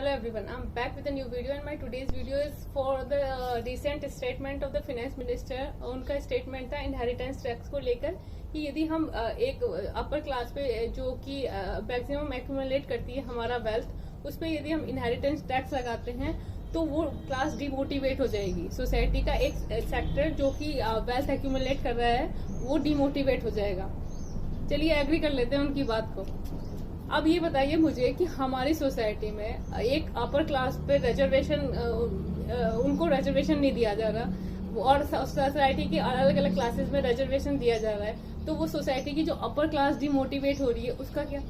Hello everyone, I'm back with a new video and my today's video is for the recent statement of the finance minister. उनका statement था inheritance tax को लेकर कि यदि हम एक अपर क्लास पे जो कि मैक्सिमम एक्यूमुलेट करती है हमारा वेल्थ, उस पे यदि हम इनहेरिटेंस टैक्स लगाते हैं तो वो क्लास डिमोटिवेट हो जाएगी। सोसाइटी का एक सेक्टर जो कि वेल्थ एक्यूमुलेट कर रहा है वो डिमोटिवेट हो जाएगा। चलिए एग्री कर लेते हैं उनकी बात को। अब ये बताइए मुझे कि हमारी सोसाइटी में एक अपर क्लास पे रिजर्वेशन, उनको रिजर्वेशन नहीं दिया जा रहा और सोसाइटी की अलग अलग क्लासेस में रिजर्वेशन दिया जा रहा है, तो वो सोसाइटी की जो अपर क्लास डिमोटिवेट हो रही है उसका क्या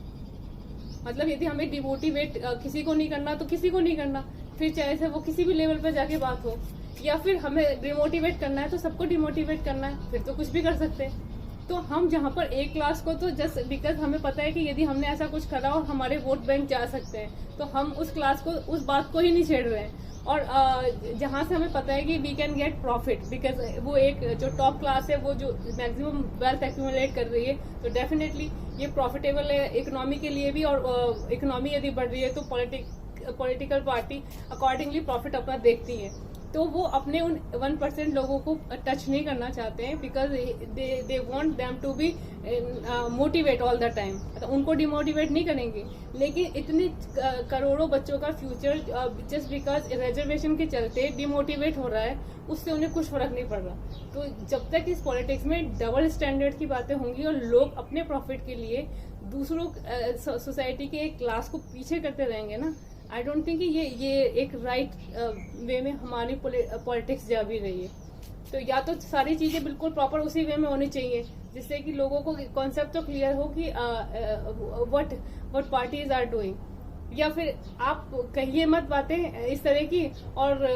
मतलब? यदि हमें डिमोटिवेट किसी को नहीं करना तो किसी को नहीं करना, फिर चाहे से वो किसी भी लेवल पर जाके बात हो, या फिर हमें डिमोटिवेट करना है तो सबको डिमोटिवेट करना है, फिर तो कुछ भी कर सकते हैं। तो हम जहाँ पर एक क्लास को तो जस्ट बिकॉज हमें पता है कि यदि हमने ऐसा कुछ करा और हमारे वोट बैंक जा सकते हैं, तो हम उस क्लास को, उस बात को ही नहीं छेड़ रहे हैं। और जहाँ से हमें पता है कि we can get profit because वो एक जो टॉप क्लास है वो जो मैक्सिमम वेल्थ एक्यूमुलेट कर रही है, तो डेफिनेटली ये प्रॉफिटेबल है इकोनॉमी के लिए भी। और इकोनॉमी यदि बढ़ रही है तो पॉलिटिकल पार्टी अकॉर्डिंगली प्रॉफिट अपना देखती है, तो वो अपने उन 1% लोगों को टच नहीं करना चाहते हैं because they want them to be motivate all the time. तो उनको डिमोटिवेट नहीं करेंगे, लेकिन इतने करोड़ों बच्चों का फ्यूचर जस्ट बिकॉज रिजर्वेशन के चलते डिमोटिवेट हो रहा है, उससे उन्हें कुछ फर्क नहीं पड़ रहा। तो जब तक इस पॉलिटिक्स में डबल स्टैंडर्ड की बातें होंगी और लोग अपने प्रॉफिट के लिए दूसरों सोसाइटी के एक क्लास को पीछे करते रहेंगे ना, आई डोंट थिंक ये एक राइट वे में हमारी पॉलिटिक्स जा भी रही है। तो या तो सारी चीजें बिल्कुल प्रॉपर उसी वे में होनी चाहिए जिससे कि लोगों को कॉन्सेप्ट तो क्लियर हो कि व्हाट पार्टीज आर डूइंग, या फिर आप कहिए मत बातें इस तरह की और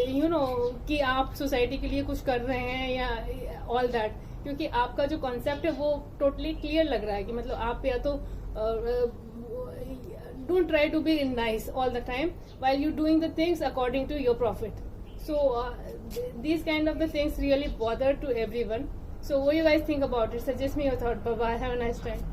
यू नो कि आप सोसाइटी के लिए कुछ कर रहे हैं या ऑल दैट, क्योंकि आपका जो कॉन्सेप्ट है वो टोटली क्लियर लग रहा है कि मतलब आप या तो don't try to be nice all the time while you doing the things according to your profit. So these kind of the things really bother to everyone. So what do you guys think about it? Suggest me your thought. Bye bye, have a nice time.